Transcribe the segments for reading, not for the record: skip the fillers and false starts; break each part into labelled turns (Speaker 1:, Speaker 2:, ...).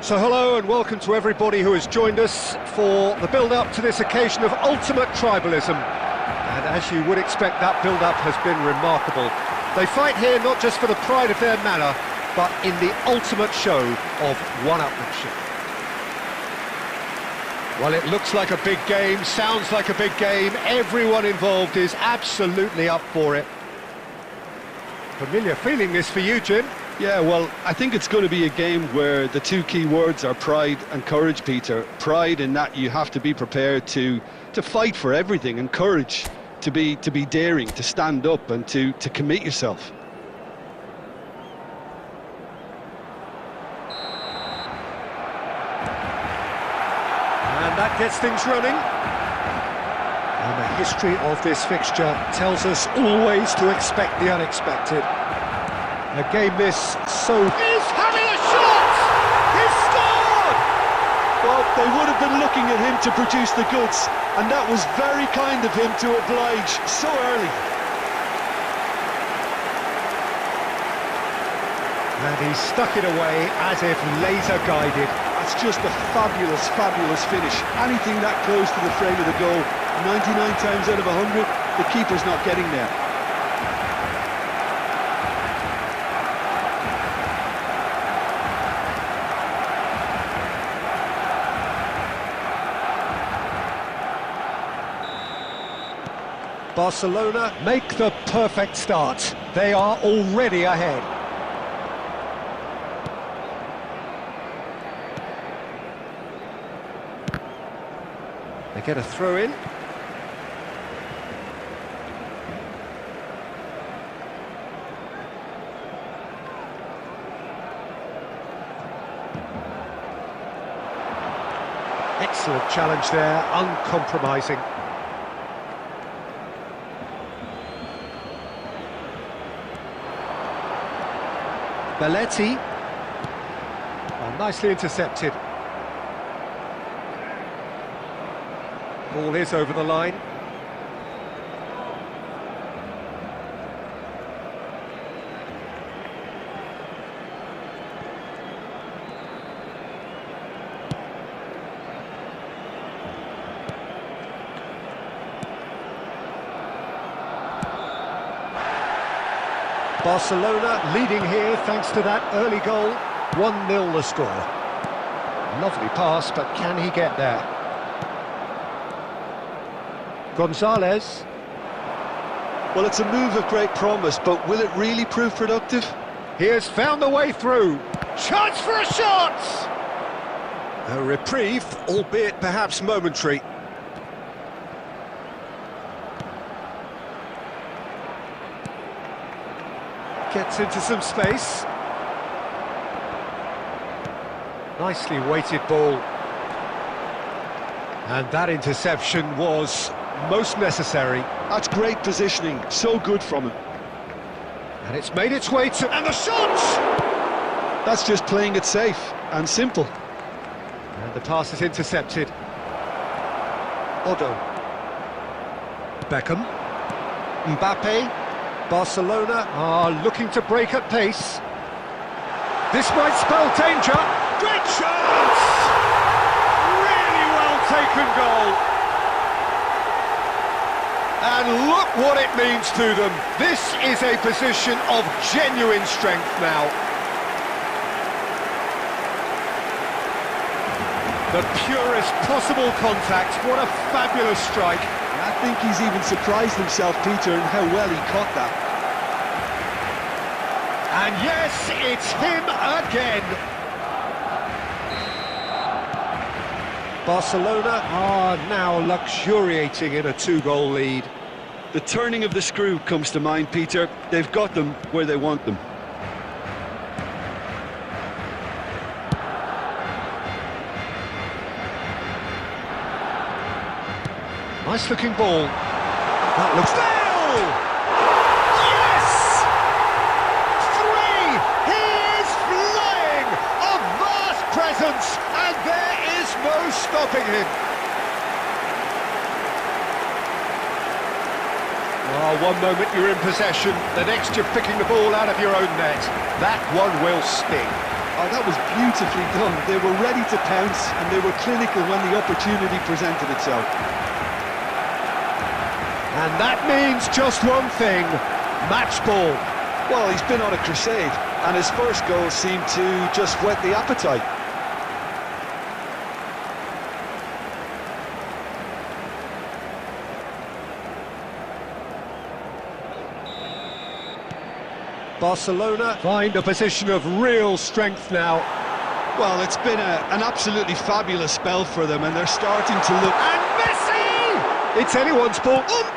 Speaker 1: So hello and welcome to everybody who has joined us for the build-up to this occasion of ultimate tribalism. And as you would expect, that build-up has been remarkable. They fight here not just for the pride of their manor, but in the ultimate show of one-upmanship. Well, it looks like a big game, sounds like a big game. Everyone involved is absolutely up for it. Familiar feeling this for you, Jim?
Speaker 2: Yeah, well, I think it's going to be a game where the two key words are pride and courage, Peter. Pride in that you have to be prepared to fight for everything, and courage to be daring, to stand up and to commit yourself.
Speaker 1: And that gets things running. And the history of this fixture tells us always to expect the unexpected. A game this so... He's having a shot! He's scored!
Speaker 2: Well, they would have been looking at him to produce the goods, and that was very kind of him to oblige so early.
Speaker 1: And he stuck it away as if laser-guided.
Speaker 2: That's just a fabulous, fabulous finish. Anything that close to the frame of the goal, 99 times out of 100, the keeper's not getting there.
Speaker 1: Barcelona make the perfect start. They are already ahead. They get a throw in. Excellent challenge there, uncompromising. Belletti. Oh, nicely intercepted. Ball is over the line. Barcelona leading here thanks to that early goal. 1-0 the score. Lovely pass, but can he get there? Gonzalez.
Speaker 2: Well, it's a move of great promise, but will it really prove productive?
Speaker 1: He has found the way through. Chance for a shot! A reprieve, albeit perhaps momentary. Gets into some space. Nicely weighted ball. And that interception was most necessary.
Speaker 2: That's great positioning, so good from him.
Speaker 1: And it's made its way to... And the shot!
Speaker 2: That's just playing it safe and simple.
Speaker 1: And the pass is intercepted. Odo. Beckham. Mbappe. Barcelona are looking to break at pace. This might spell danger. Great chance! Really well taken goal. And look what it means to them. This is a position of genuine strength now. The purest possible contact. What a fabulous strike.
Speaker 2: I think he's even surprised himself, Peter, in how well he caught that.
Speaker 1: And yes, it's him again. Barcelona are now luxuriating in a 2-goal lead.
Speaker 2: The turning of the screw comes to mind, Peter. They've got them where they want them.
Speaker 1: Nice looking ball. That looks... Still! Yes! 3! He is flying! A vast presence, and there is no stopping him. Oh, one moment you're in possession, the next you're picking the ball out of your own net. That one will sting.
Speaker 2: Oh, that was beautifully done. They were ready to pounce, and they were clinical when the opportunity presented itself.
Speaker 1: And that means just one thing, match ball.
Speaker 2: Well, he's been on a crusade, and his first goal seemed to just whet the appetite.
Speaker 1: Barcelona find a position of real strength now.
Speaker 2: Well, it's been an absolutely fabulous spell for them, and they're starting to look...
Speaker 1: And Messi! It's anyone's ball. Mbappe!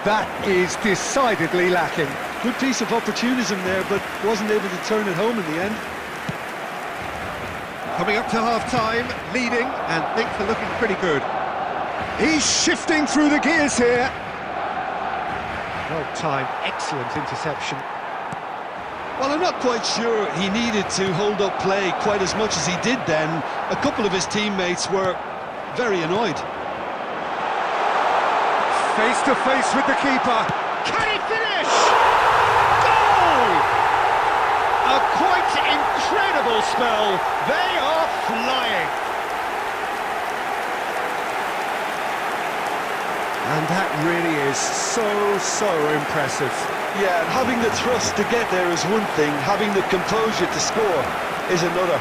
Speaker 1: That is decidedly lacking.
Speaker 2: Good piece of opportunism there, but wasn't able to turn it home in the end.
Speaker 1: Coming up to half-time, leading, and things are looking pretty good. He's shifting through the gears here. Well-timed, excellent interception.
Speaker 2: Well, I'm not quite sure he needed to hold up play quite as much as he did then. A couple of his teammates were very annoyed.
Speaker 1: Face to face with the keeper. Can he finish? Goal! A quite incredible spell. They are flying. And that really is so impressive.
Speaker 2: Yeah, and having the thrust to get there is one thing, having the composure to score is another.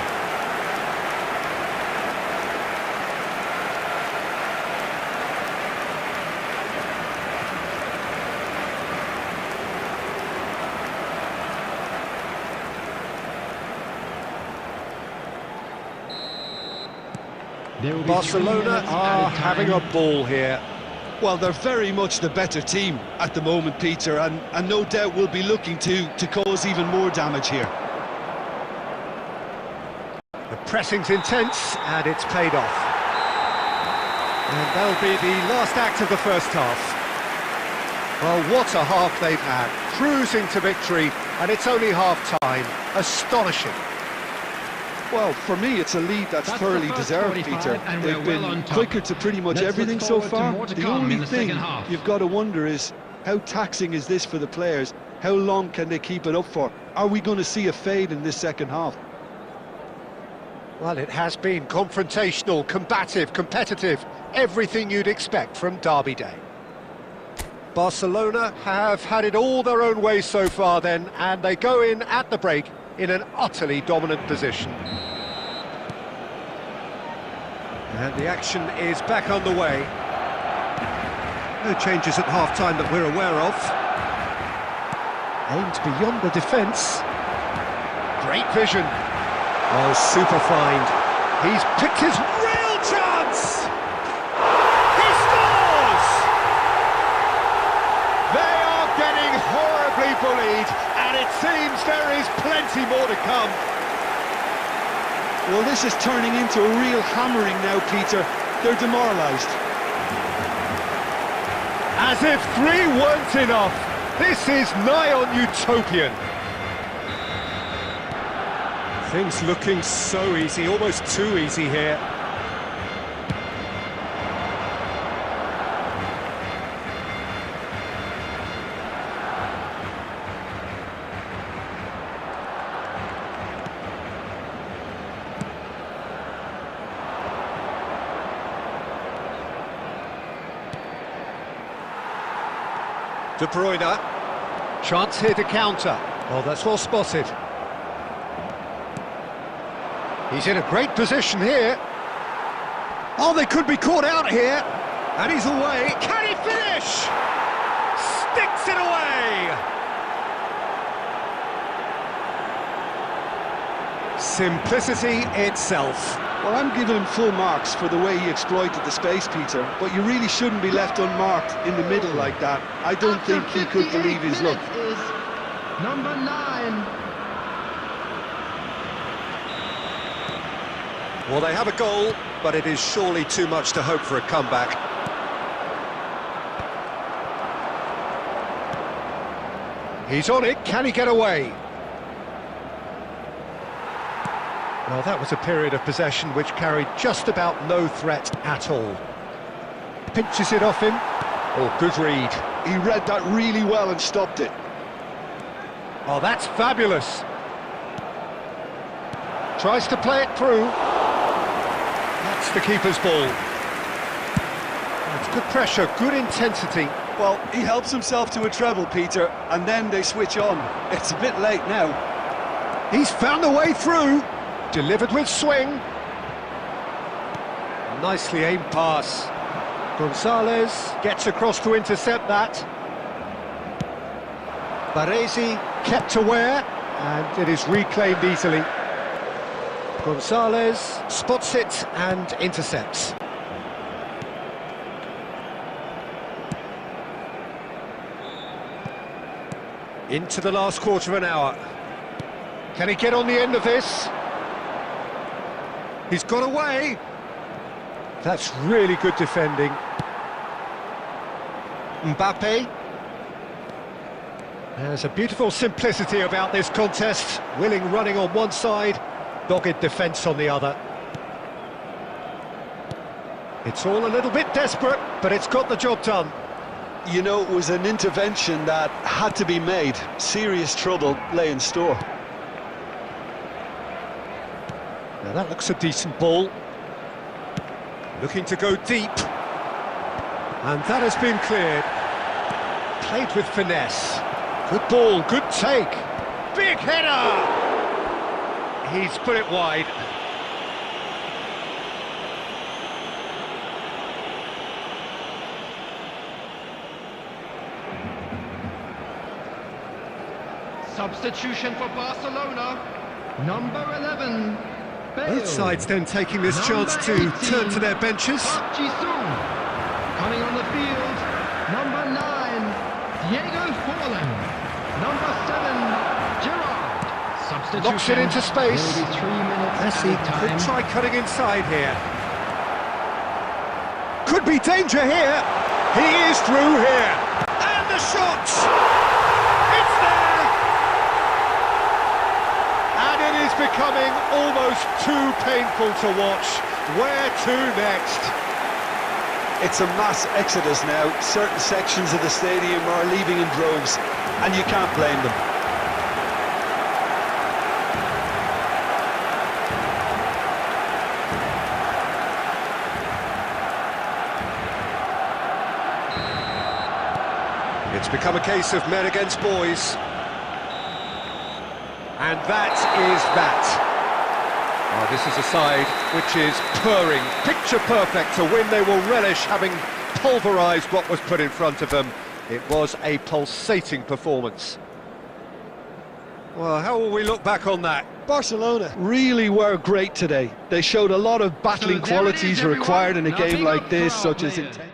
Speaker 1: Barcelona are having a ball here.
Speaker 2: Well, they're very much the better team at the moment, Peter, and no doubt will be looking to cause even more damage here.
Speaker 1: The pressing's intense, and it's paid off. And that'll be the last act of the first half. Well, what a half they've had. Cruising to victory, and it's only half-time. Astonishing.
Speaker 2: Well, for me, it's a lead that's thoroughly deserved, Peter. They've been quicker to pretty much everything so far. The only thing you've got to wonder is, how taxing is this for the players? How long can they keep it up for? Are we going to see a fade in this second half?
Speaker 1: Well, it has been confrontational, combative, competitive, everything you'd expect from Derby Day. Barcelona have had it all their own way so far then, and they go in at the break in an utterly dominant position. And the action is back underway. No changes at half-time that we're aware of. Aimed beyond the defence. Great vision. Oh, super find. He's picked his real chance! He scores! They are getting horribly bullied, and it seems there is plenty more to come.
Speaker 2: Well, this is turning into a real hammering now, Peter. They're demoralised.
Speaker 1: As if 3 weren't enough. This is nigh on utopian. Things looking so easy, almost too easy here. De Bruyne, chance here to counter. Oh, that's well spotted. He's in a great position here. Oh, they could be caught out here. And he's away. Can he finish? Sticks it away. Simplicity itself.
Speaker 2: Well, I'm giving him full marks for the way he exploited the space, Peter, but you really shouldn't be left unmarked in the middle like that. I don't think he could believe his luck.
Speaker 3: Is number 9.
Speaker 1: Well, they have a goal, but it is surely too much to hope for a comeback. He's on it, can he get away? Well, that was a period of possession which carried just about no threat at all. Pinches it off him. Oh, good read.
Speaker 2: He read that really well and stopped it.
Speaker 1: Oh, that's fabulous. Tries to play it through. That's the keeper's ball. It's good pressure, good intensity.
Speaker 2: Well, he helps himself to a treble, Peter, and then they switch on. It's a bit late now.
Speaker 1: He's found a way through. Delivered with swing. Nicely aimed pass. Gonzalez gets across to intercept that. Baresi kept aware, and it is reclaimed easily. Gonzalez spots it and intercepts. Into the last quarter of an hour. Can he get on the end of this? He's got away. That's really good defending. Mbappe. There's a beautiful simplicity about this contest. Willing running on one side, dogged defence on the other. It's all a little bit desperate, but it's got the job done.
Speaker 2: You know, it was an intervention that had to be made. Serious trouble lay in store.
Speaker 1: Now that looks a decent ball. Looking to go deep. And that has been cleared. Played with finesse. Good ball, good take. Big header! He's put it wide.
Speaker 3: Substitution for Barcelona. Number 11.
Speaker 1: Both sides then taking this chance to turn to their benches.
Speaker 3: Coming on the field, number 9, Diego Forlan. Number 7, Gerard. Substitution.
Speaker 1: Knocks it into space.
Speaker 3: Will be 3 minutes
Speaker 1: Messi could try cutting inside here. Could be danger here. He is through here. And the shot! It's there! And it is becoming almost too painful to watch. Where to next?
Speaker 2: It's a mass exodus now. Certain sections of the stadium are leaving in droves, and you can't blame them.
Speaker 1: It's become a case of men against boys. And that is that. Oh, this is a side which is purring, picture perfect. To win, they will relish having pulverised what was put in front of them. It was a pulsating performance. Well, how will we look back on that?
Speaker 2: Barcelona really were great today. They showed a lot of battling qualities required in a game like this, such as intent.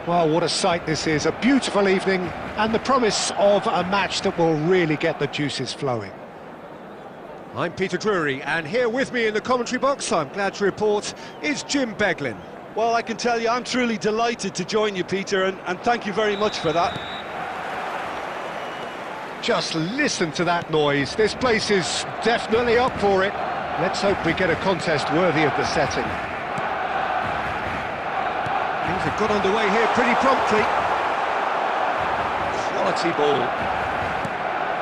Speaker 1: Well, what a sight this is, a beautiful evening and the promise of a match that will really get the juices flowing. I'm Peter Drury, and here with me in the commentary box, I'm glad to report, is Jim Beglin.
Speaker 2: Well, I can tell you, I'm truly delighted to join you, Peter, and thank you very much for that.
Speaker 1: Just listen to that noise. This place is definitely up for it. Let's hope we get a contest worthy of the setting. Things have got underway here pretty promptly. Quality ball.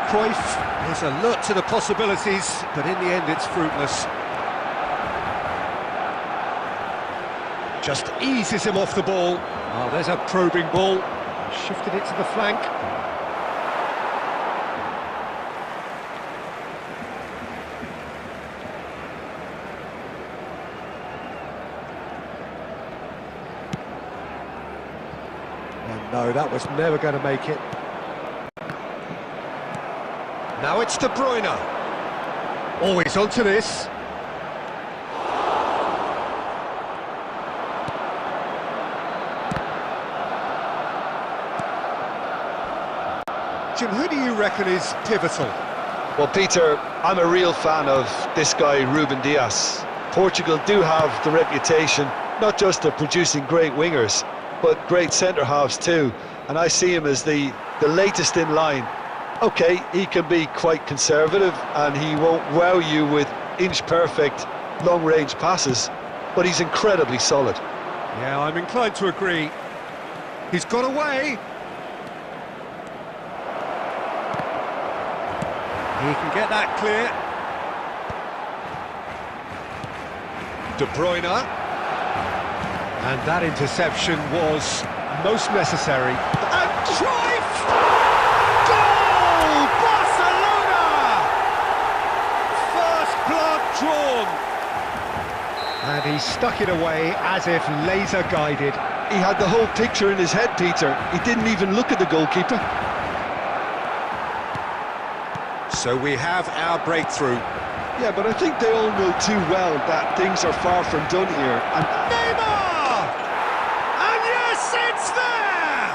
Speaker 1: Cruyff is alert to the possibilities, but in the end it's fruitless. Just eases him off the ball. Oh, there's a probing ball. Shifted it to the flank. And no, that was never going to make it. Now it's De Bruyne. Always onto this. Jim, who do you reckon is pivotal?
Speaker 2: Well, Peter, I'm a real fan of this guy, Ruben Dias. Portugal do have the reputation, not just of producing great wingers, but great centre-halves too. And I see him as the latest in line. OK, he can be quite conservative, and he won't wow you with inch-perfect, long-range passes, but he's incredibly solid.
Speaker 1: Yeah, I'm inclined to agree. He's got away. He can get that clear. De Bruyne. And that interception was most necessary. And Cruyff! Goal! Barcelona! First blood drawn. And he stuck it away as if laser guided.
Speaker 2: He had the whole picture in his head, Peter. He didn't even look at the goalkeeper.
Speaker 1: So we have our breakthrough.
Speaker 2: Yeah, but I think they all know too well that things are far from done here. And
Speaker 1: Neymar! And yes, it's there!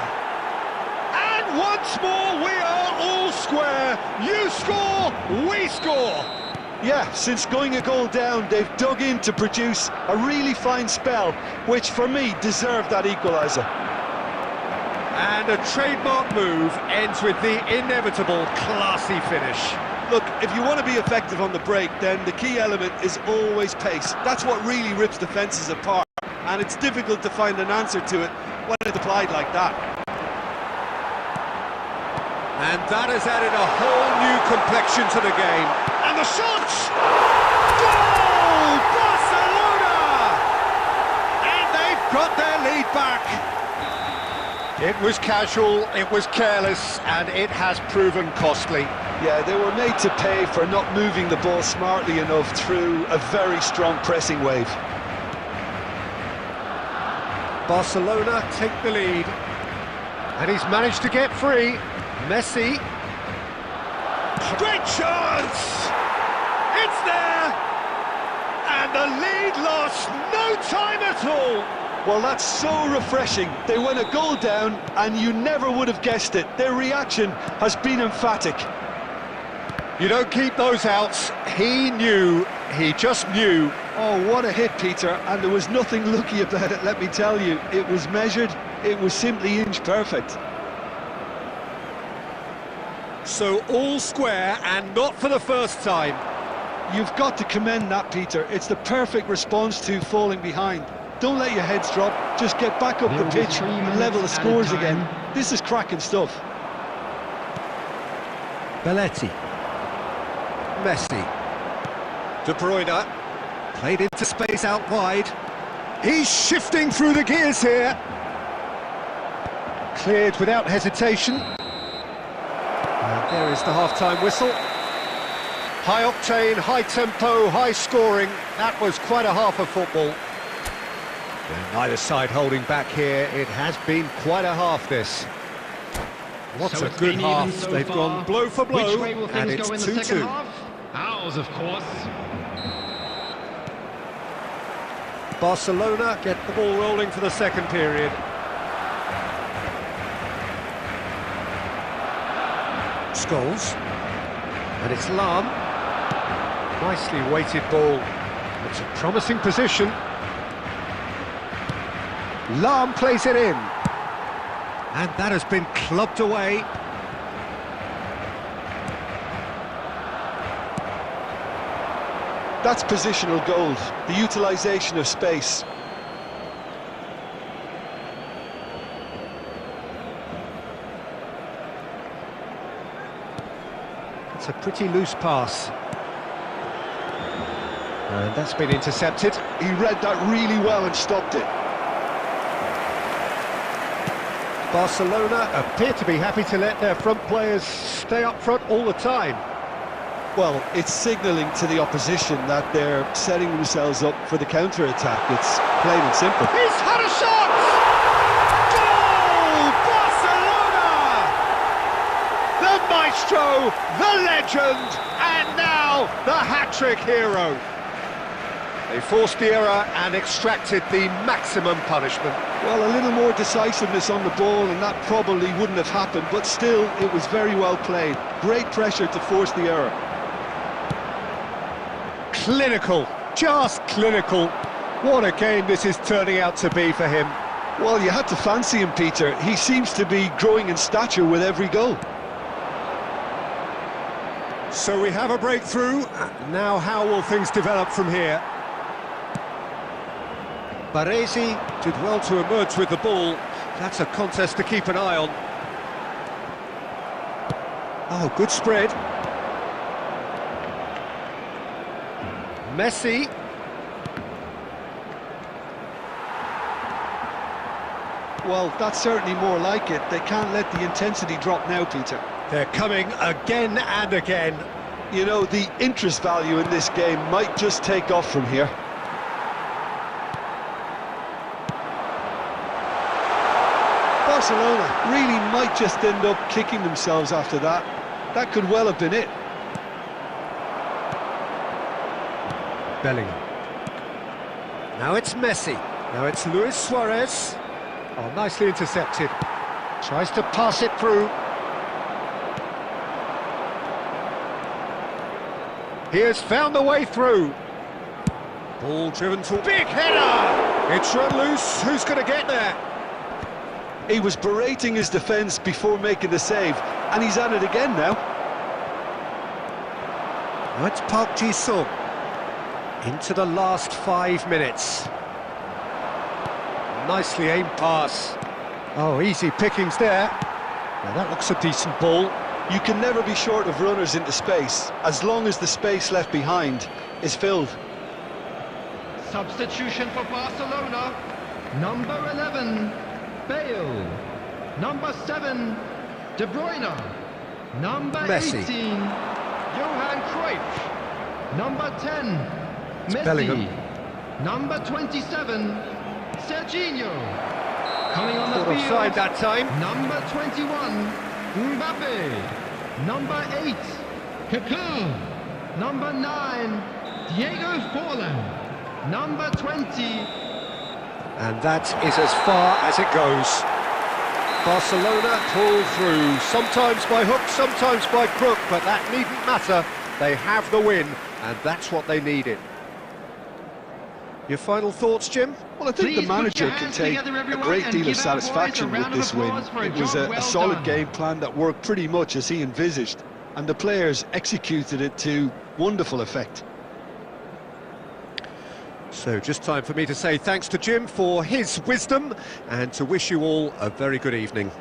Speaker 1: And once more we are all square. You score, we score.
Speaker 2: yeah, since going a goal down, they've dug in to produce a really fine spell, which for me deserved that equaliser.
Speaker 1: And a trademark move ends with the inevitable classy finish.
Speaker 2: Look, if you want to be effective on the break, then the key element is always pace. That's what really rips defences apart, and it's difficult to find an answer to it when it's applied like that.
Speaker 1: And that has added a whole new complexion to the game. And the shot! Goal! Barcelona! And they've got their lead back. It was casual, it was careless, and it has proven costly.
Speaker 2: Yeah, they were made to pay for not moving the ball smartly enough through a very strong pressing wave.
Speaker 1: Barcelona take the lead. And he's managed to get free. Messi. Great chance! It's there! And the lead lost no time at all!
Speaker 2: Well, that's so refreshing. They went a goal down, and you never would have guessed it. Their reaction has been emphatic.
Speaker 1: You don't keep those outs. He knew, he just knew.
Speaker 2: Oh, what a hit, Peter, and there was nothing lucky about it, let me tell you. It was measured, it was simply inch-perfect.
Speaker 1: So all square, and not for the first time.
Speaker 2: You've got to commend that, Peter. It's the perfect response to falling behind. Don't let your heads drop, just get back up the pitch and level the scores again. This is cracking stuff.
Speaker 1: Belletti. Messi. De Bruyne. Played into space out wide. He's shifting through the gears here. Cleared without hesitation. And there is the half-time whistle. High octane, high tempo, high scoring. That was quite a half of football. And neither side holding back here. It has been quite a half, this. What a good half.
Speaker 3: So
Speaker 1: they've gone blow for blow.
Speaker 3: Which way will
Speaker 1: and
Speaker 3: things
Speaker 1: it's
Speaker 3: go in the
Speaker 1: 2-2.
Speaker 3: second half? Ours, of course.
Speaker 1: Barcelona get the ball rolling for the second period. Scholes. And it's Lam. Nicely weighted ball. It's a promising position. Lam plays it in. And that has been clubbed away.
Speaker 2: That's positional gold, the utilisation of space.
Speaker 1: It's a pretty loose pass. And that's been intercepted.
Speaker 2: He read that really well and stopped it.
Speaker 1: Barcelona appear to be happy to let their front players stay up front all the time.
Speaker 2: Well, it's signalling to the opposition that they're setting themselves up for the counter-attack. It's plain and simple.
Speaker 1: He's had a shot! Goal! Barcelona! The maestro, the legend, and now the hat-trick hero. They forced the error and extracted the maximum punishment.
Speaker 2: Well, a little more decisiveness on the ball and that probably wouldn't have happened, but still, it was very well played. Great pressure to force the error.
Speaker 1: Clinical, just clinical. What a game this is turning out to be for him.
Speaker 2: Well, you had to fancy him, Peter. He seems to be growing in stature with every goal.
Speaker 1: So we have a breakthrough. Now how will things develop from here? Baresi did well to emerge with the ball. That's a contest to keep an eye on. Oh, good spread. Messi.
Speaker 2: Well, that's certainly more like it. They can't let the intensity drop now, Peter.
Speaker 1: They're coming again and again.
Speaker 2: You know, the interest value in this game might just take off from here. Barcelona really might just end up kicking themselves after that. That could well have been it.
Speaker 1: Bellingham. Now it's Messi. Now it's Luis Suarez. Oh, nicely intercepted. Tries to pass it through. He has found the way through. Ball driven to big header. It's run loose. Who's going to get there?
Speaker 2: He was berating his defence before making the save, and he's at it again now.
Speaker 1: Now it's Park Ji-sung. Into the last 5 minutes. Nicely aimed pass. Oh, easy pickings there. Now that looks a decent ball.
Speaker 2: You can never be short of runners into space, as long as the space left behind is filled.
Speaker 3: Substitution for Barcelona. Number 11, Bale. Number 7, De Bruyne. Number
Speaker 1: Messi.
Speaker 3: 18, Johan Cruyff. Number 10, Messi.
Speaker 1: Bellingham.
Speaker 3: Number 27, Serginho. Coming on the
Speaker 1: Caught
Speaker 3: field.
Speaker 1: offside that time.
Speaker 3: Number 21, Mbappe. Number 8, Kaká. Number 9, Diego Forlan. Number 20.
Speaker 1: And that is as far as it goes. Barcelona pull through, sometimes by hook, sometimes by crook, but that needn't matter. They have the win, and that's what they needed. Your final thoughts, Jim?
Speaker 2: Well, I think
Speaker 3: Please
Speaker 2: the manager
Speaker 3: put your
Speaker 2: can
Speaker 3: hands
Speaker 2: take
Speaker 3: together,
Speaker 2: a
Speaker 3: everyone,
Speaker 2: great
Speaker 3: and
Speaker 2: deal of
Speaker 3: give our boys a
Speaker 2: satisfaction with
Speaker 3: round of
Speaker 2: this win.
Speaker 3: applause for a
Speaker 2: It was
Speaker 3: job
Speaker 2: a
Speaker 3: well
Speaker 2: solid
Speaker 3: done.
Speaker 2: game plan that worked pretty much as he envisaged, and the players executed it to wonderful effect.
Speaker 1: So just time for me to say thanks to Jim for his wisdom and to wish you all a very good evening.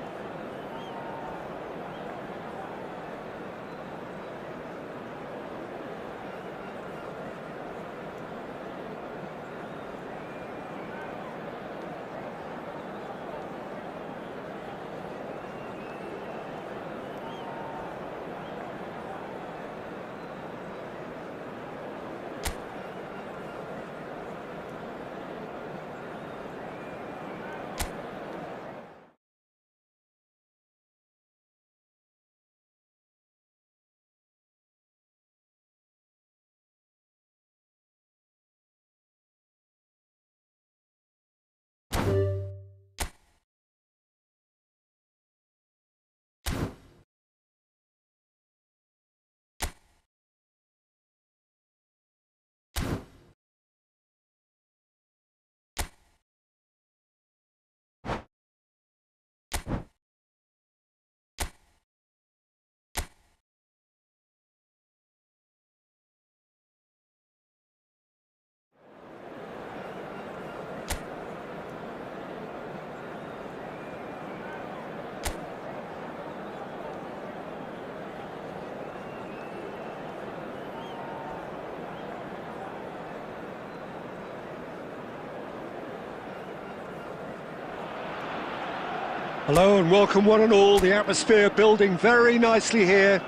Speaker 1: Hello and welcome one and all. The atmosphere building very nicely here.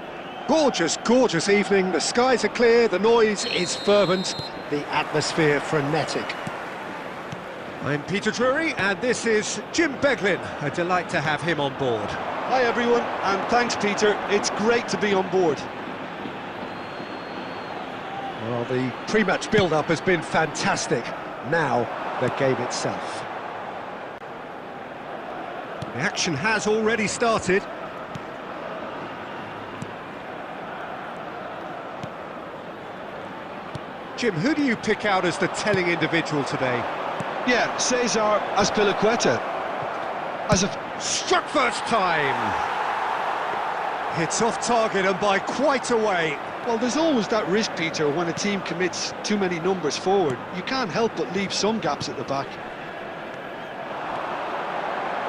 Speaker 1: Gorgeous, gorgeous evening. The skies are clear, the noise is fervent, the atmosphere frenetic. I'm Peter Drury and this is Jim Beglin. A delight to have him on board.
Speaker 2: Hi everyone, and thanks Peter. It's great to be on board.
Speaker 1: Well, the pre-match build-up has been fantastic. Now, the game itself. The action has already started. Jim, who do you pick out as the telling individual today?
Speaker 2: Yeah, Cesar Azpilicueta.
Speaker 1: Struck first time! It's off target and by quite a way.
Speaker 2: Well, there's always that risk, Peter, when a team commits too many numbers forward. You can't help but leave some gaps at the back.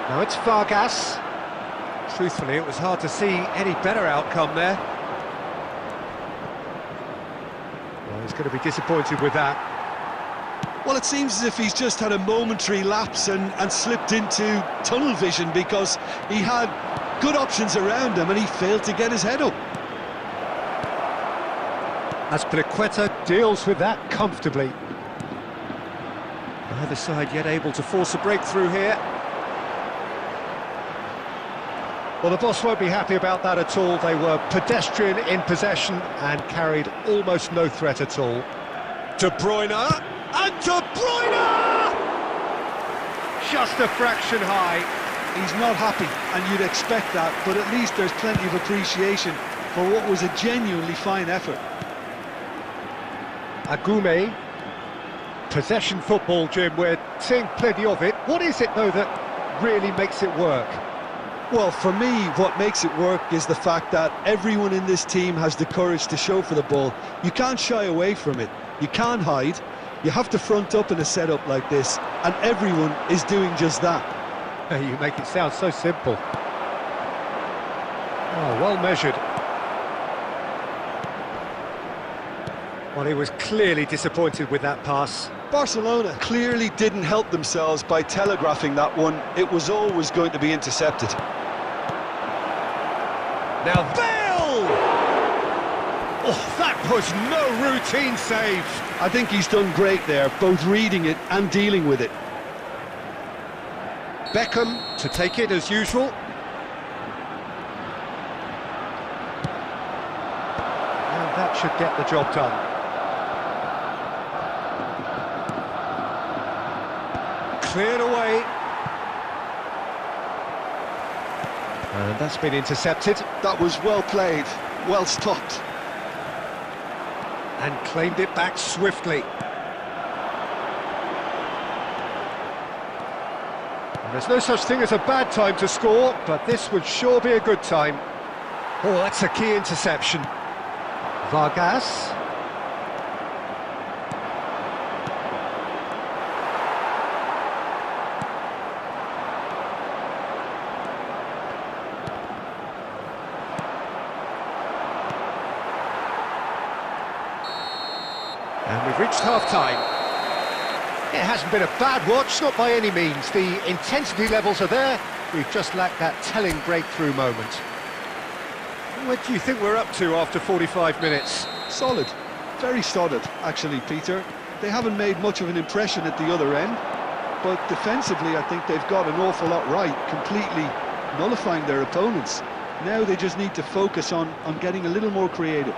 Speaker 1: Now it's Vargas. Truthfully, it was hard to see any better outcome there. Well, he's going to be disappointed with that.
Speaker 2: Well, it seems as if he's just had a momentary lapse and slipped into tunnel vision because he had good options around him and he failed to get his head up.
Speaker 1: Azpilicueta deals with that comfortably. Neither side yet able to force a breakthrough here. Well, the boss won't be happy about that at all. They were pedestrian in possession and carried almost no threat at all. De Bruyne, and De Bruyne! Just a fraction high.
Speaker 2: He's not happy, and you'd expect that, but at least there's plenty of appreciation for what was a genuinely fine effort.
Speaker 1: Agume. Possession football, Jim, we're seeing plenty of it. What is it, though, that really makes it work?
Speaker 2: Well, for me, what makes it work is the fact that everyone in this team has the courage to show for the ball. You can't shy away from it. You can't hide. You have to front up in a setup like this, and everyone is doing just that.
Speaker 1: You make it sound so simple. Oh, well measured. Well, he was clearly disappointed with that pass.
Speaker 2: Barcelona clearly didn't help themselves by telegraphing that one. It was always going to be intercepted.
Speaker 1: Now Bale! Oh, that was no routine save.
Speaker 2: I think he's done great there, both reading it and dealing with it.
Speaker 1: Beckham to take it as usual. And that should get the job done. Cleared away. And that's been intercepted.
Speaker 2: That was well played, well stopped.
Speaker 1: And claimed it back swiftly. And there's no such thing as a bad time to score, but this would sure be a good time. Oh, that's a key interception. Vargas. And we've reached half-time. It hasn't been a bad watch, not by any means. The intensity levels are there. We've just lacked that telling breakthrough moment. What do you think we're up to after 45 minutes?
Speaker 2: Solid. Very solid, actually, Peter. They haven't made much of an impression at the other end, but defensively I think they've got an awful lot right, completely nullifying their opponents. Now they just need to focus on getting a little more creative.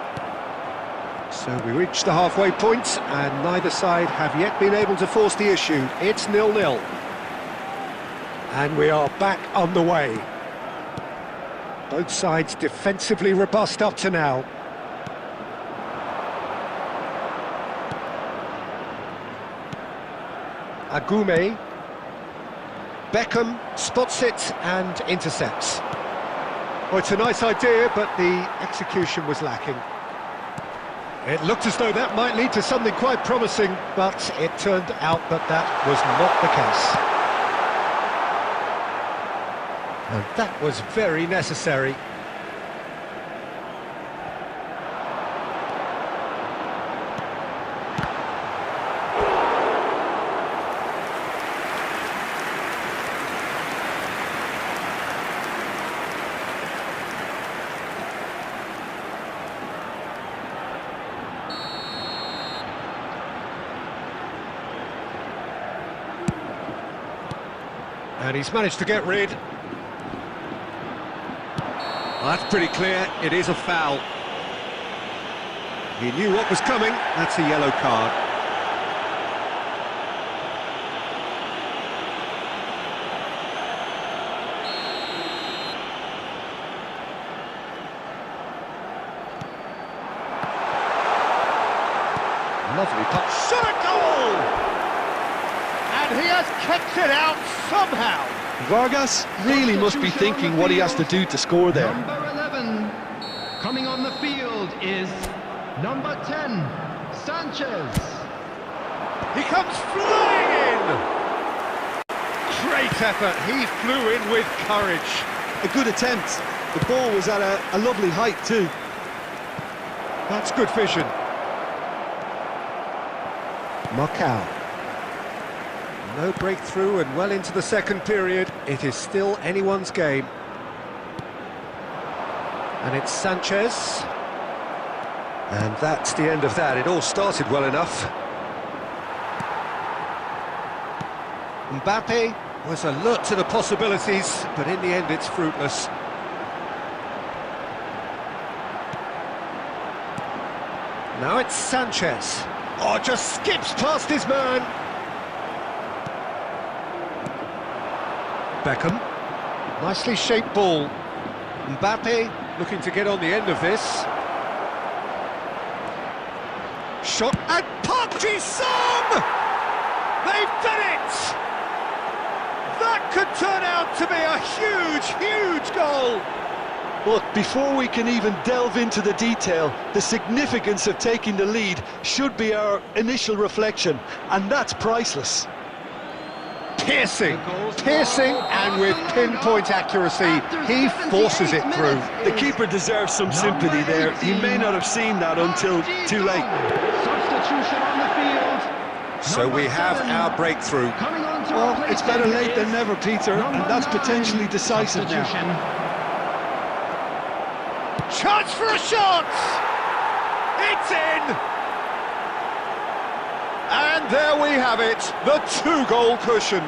Speaker 1: So we reached the halfway point, and neither side have yet been able to force the issue. It's 0-0. And we are back on the way. Both sides defensively robust up to now. Agume. Beckham spots it and intercepts. Well, it's a nice idea, but the execution was lacking. It looked as though that might lead to something quite promising, but it turned out that that was not the case. And that was very necessary. And he's managed to get rid. Well, that's pretty clear, it is a foul. He knew what was coming, that's a yellow card. Lovely putt. Shot a goal! And he has kept it out somehow.
Speaker 2: Vargas really must be thinking what he has to do to score there.
Speaker 3: Number 11, coming on the field is number 10, Sanchez.
Speaker 1: He comes flying in! Great effort, he flew in with courage.
Speaker 2: A good attempt. The ball was at a lovely height too.
Speaker 1: That's good vision. Marcal. No breakthrough and well into the second period. It is still anyone's game. And it's Sanchez. And that's the end of that. It all started well enough. Mbappe was alert to the possibilities, but in the end it's fruitless. Now it's Sanchez. Oh, just skips past his man. Beckham. Nicely shaped ball. Mbappe looking to get on the end of this. Shot and PUBG Mobile! They've done it! That could turn out to be a huge, huge goal!
Speaker 2: Look, before we can even delve into the detail, the significance of taking the lead should be our initial reflection, and that's priceless.
Speaker 1: Piercing, and with pinpoint accuracy, he forces it through.
Speaker 2: The keeper deserves some sympathy there. He may not have seen that until too late.
Speaker 3: Substitution on the field.
Speaker 1: So we have our breakthrough.
Speaker 2: Well, it's better late than never, Peter, and that's potentially decisive now.
Speaker 1: Chance for a shot! It's in! And there we have it, the two-goal cushion.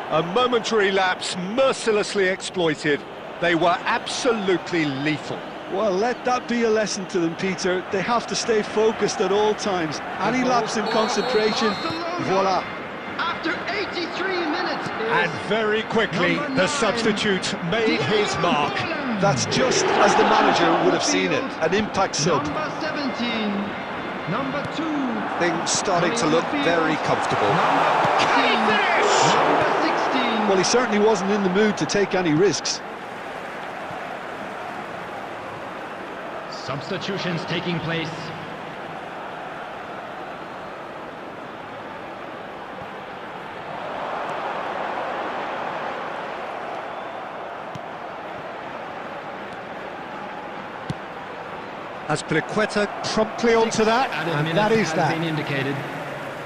Speaker 1: A momentary lapse mercilessly exploited. They were absolutely lethal.
Speaker 2: Well, let that be a lesson to them, Peter. They have to stay focused at all times. Any lapse in concentration, voila.
Speaker 3: After 83 minutes.
Speaker 1: And very quickly, the substitute made his mark.
Speaker 2: That's just as the manager would have seen it, an impact sub.
Speaker 3: Number 17, number 2.
Speaker 1: Things starting to look very comfortable.
Speaker 3: Can he finish? Number 16.
Speaker 2: Well, he certainly wasn't in the mood to take any risks.
Speaker 3: Substitutions taking place.
Speaker 1: As Pliqueta promptly onto that, and that is that.
Speaker 3: Indicated.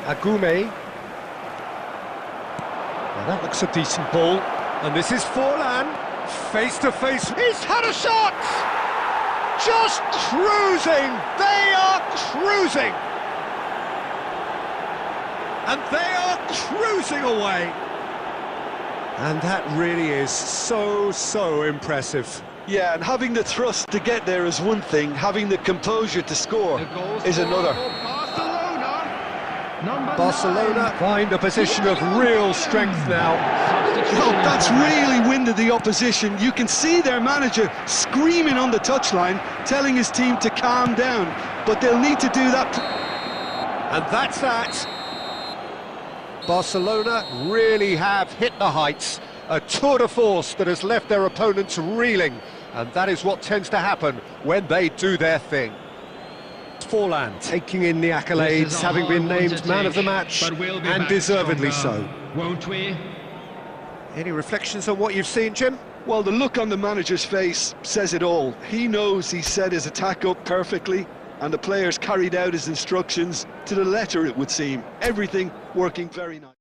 Speaker 1: Agume. Now that looks a decent ball. And this is Forlan. Face to face. He's had a shot! Just cruising! They are cruising! And they are cruising away! And that really is so impressive.
Speaker 2: Yeah, and having the thrust to get there is one thing, having the composure to score is another.
Speaker 1: Barcelona find a position of real strength now.
Speaker 2: Oh, that's really winded the opposition. You can see their manager screaming on the touchline, telling his team to calm down, but they'll need to do that.
Speaker 1: And that's that. Barcelona really have hit the heights. A tour de force that has left their opponents reeling, and that is what tends to happen when they do their thing. Forlan taking in the accolades, having been named man of the match, and deservedly so.
Speaker 3: Won't we?
Speaker 1: Any reflections on what you've seen, Jim?
Speaker 2: Well, the look on the manager's face says it all. He knows he set his attack up perfectly, and the players carried out his instructions to the letter, it would seem. Everything working very nice.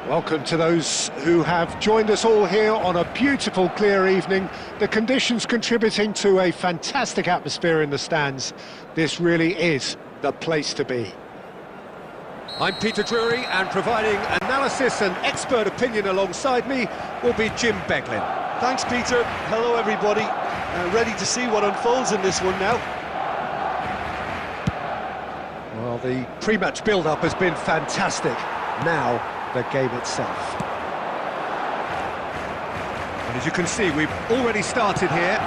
Speaker 1: Welcome to those who have joined us all here on a beautiful, clear evening. The conditions contributing to a fantastic atmosphere in the stands. This really is the place to be. I'm Peter Drury, and providing analysis and expert opinion alongside me will be Jim Beglin.
Speaker 2: Thanks, Peter. Hello, everybody. Ready to see what unfolds in this one now.
Speaker 1: Well, the pre-match build-up has been fantastic. Now, the game itself. And as you can see, we've already started here.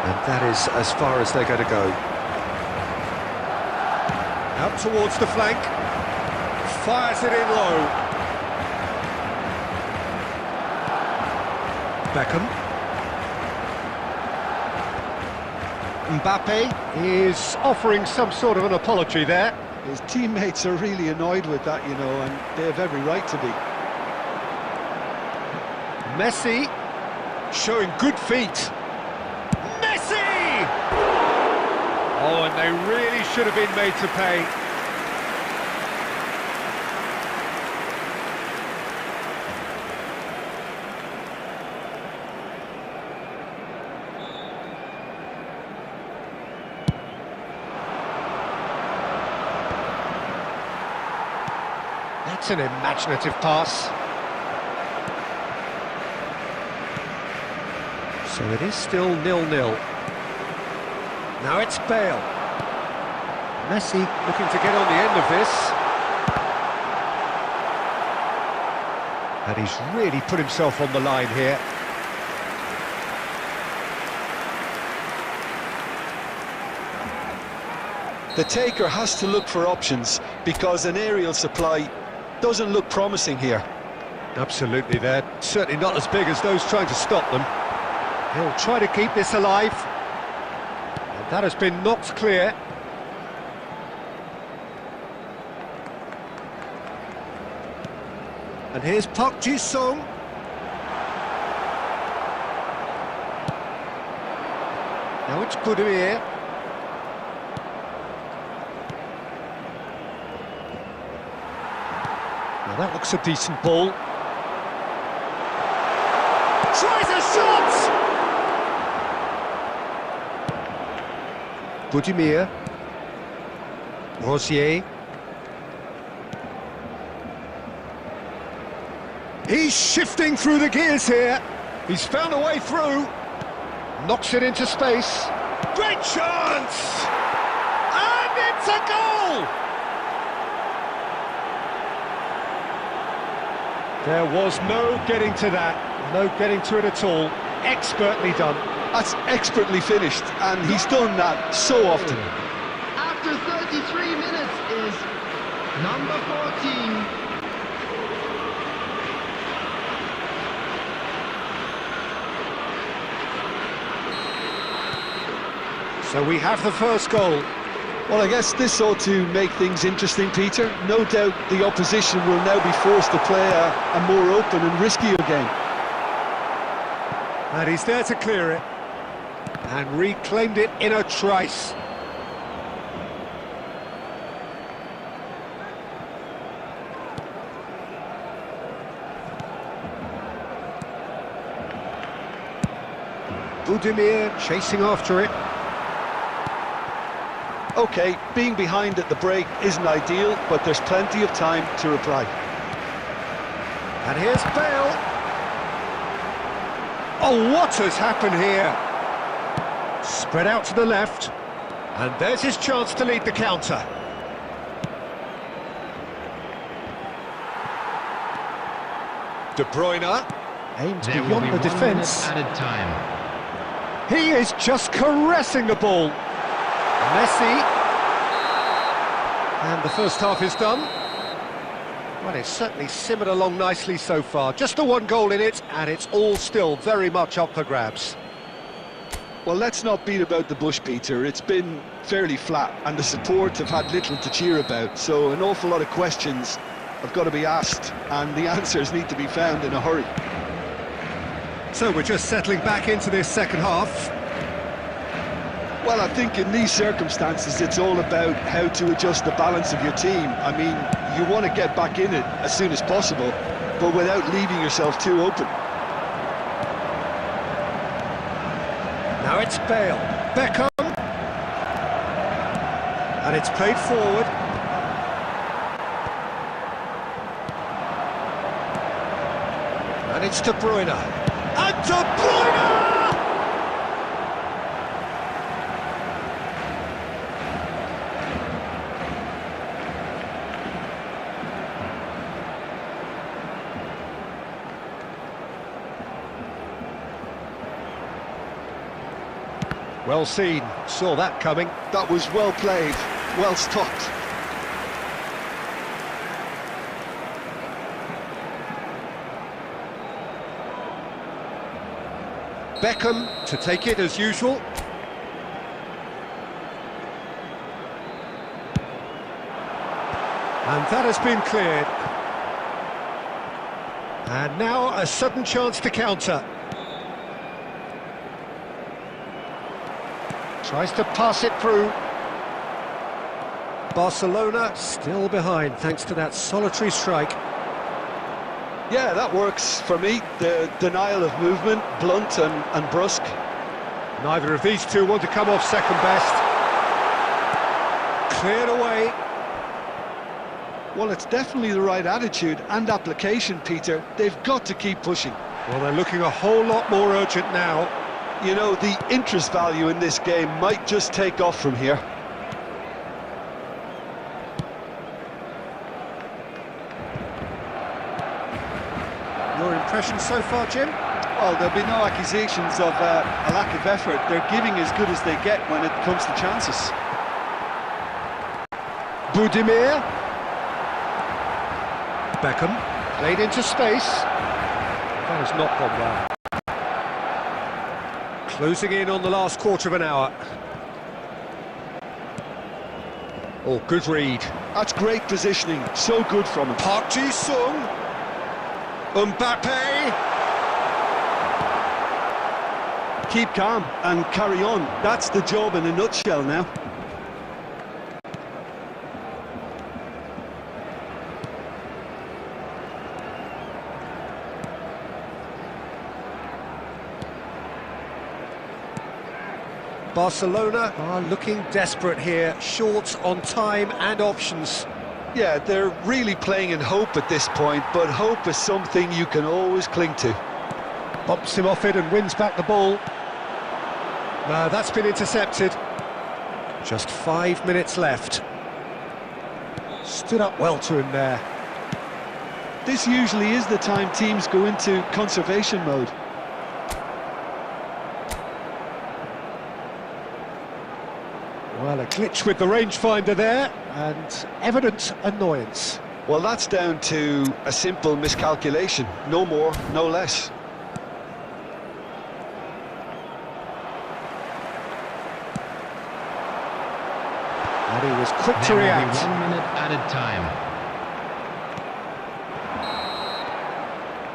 Speaker 1: And that is as far as they're going to go. Out towards the flank. Fires it in low. Beckham. Mbappe is offering some sort of an apology there.
Speaker 2: His teammates are really annoyed with that, you know, and they have every right to be.
Speaker 1: Messi showing good feet. Messi! Oh, and they really should have been made to pay. That's an imaginative pass. So it is still 0-0. Now it's Bale. Messi looking to get on the end of this. And he's really put himself on the line here.
Speaker 2: The taker has to look for options because an aerial supply doesn't look promising here.
Speaker 1: Absolutely, they're certainly not as big as those trying to stop them. He'll try to keep this alive. And that has been knocked clear. And here's Park Ji-sung. Now it's Budimir. Now that looks a decent ball. Tries a shot! Budimir. Rosier. He's shifting through the gears here. He's found a way through. Knocks it into space. Great chance! And it's a goal! There was no getting to that. No getting to it at all. Expertly done.
Speaker 2: That's expertly finished, and he's done that so often.
Speaker 3: After 33 minutes is number 14.
Speaker 1: So we have the first goal.
Speaker 2: Well, I guess this ought to make things interesting, Peter. No doubt the opposition will now be forced to play a more open and riskier game.
Speaker 1: And he's there to clear it. And reclaimed it in a trice. Budimir chasing after it.
Speaker 2: OK, being behind at the break isn't ideal, but there's plenty of time to reply.
Speaker 1: And here's Bale. Oh, what has happened here? Spread out to the left. And there's his chance to lead the counter. De Bruyne aims beyond the defence.
Speaker 3: Added time.
Speaker 1: He is just caressing the ball. Messi. And the first half is done. Well, it's certainly simmered along nicely so far. Just the one goal in it, and it's all still very much up for grabs.
Speaker 2: Well, let's not beat about the bush, Peter. It's been fairly flat, and the support have had little to cheer about. So an awful lot of questions have got to be asked, and the answers need to be found in a hurry.
Speaker 1: So we're just settling back into this second half.
Speaker 2: Well, I think in these circumstances, it's all about how to adjust the balance of your team. I mean, you want to get back in it as soon as possible, but without leaving yourself too open.
Speaker 1: Now it's Bale. Beckham. And it's played forward. And it's De Bruyne. And De Bruyne! Well seen, saw that coming.
Speaker 2: That was well played, well stopped.
Speaker 1: Beckham to take it as usual. And that has been cleared. And now a sudden chance to counter. Tries to pass it through. Barcelona still behind thanks to that solitary strike.
Speaker 2: Yeah, that works for me. The denial of movement, blunt and brusque.
Speaker 1: Neither of these two want to come off second best. Cleared away.
Speaker 2: Well, it's definitely the right attitude and application, Peter. They've got to keep pushing.
Speaker 1: Well, they're looking a whole lot more urgent now.
Speaker 2: You know, the interest value in this game might just take off from here.
Speaker 1: Your impression so far, Jim?
Speaker 2: Well, there'll be no accusations of a lack of effort. They're giving as good as they get when it comes to chances.
Speaker 1: Budimir. Beckham, played into space. That has not gone well. Closing in on the last quarter of an hour. Oh, good read.
Speaker 2: That's great positioning, so good from him.
Speaker 1: Park Ji-sung. Mbappe.
Speaker 2: Keep calm and carry on. That's the job in a nutshell now.
Speaker 1: Barcelona are looking desperate here, short on time and options.
Speaker 2: Yeah, they're really playing in hope at this point, but hope is something you can always cling to.
Speaker 1: Bumps him off it and wins back the ball. No, that's been intercepted. Just 5 minutes left. Stood up well to him there.
Speaker 2: This usually is the time teams go into conservation mode.
Speaker 1: Well, a glitch with the rangefinder there, and evident annoyance.
Speaker 2: Well, that's down to a simple miscalculation. No more, no less.
Speaker 1: And he was quick to
Speaker 3: There will be
Speaker 1: react.
Speaker 3: 1 minute added time.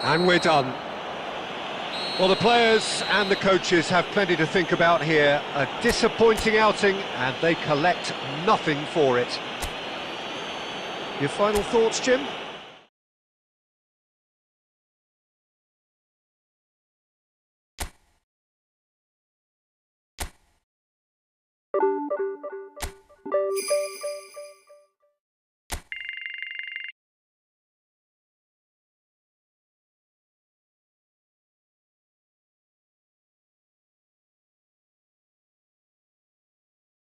Speaker 1: And we're done. Well, the players and the coaches have plenty to think about here. A disappointing outing, and they collect nothing for it. Your final thoughts, Jim?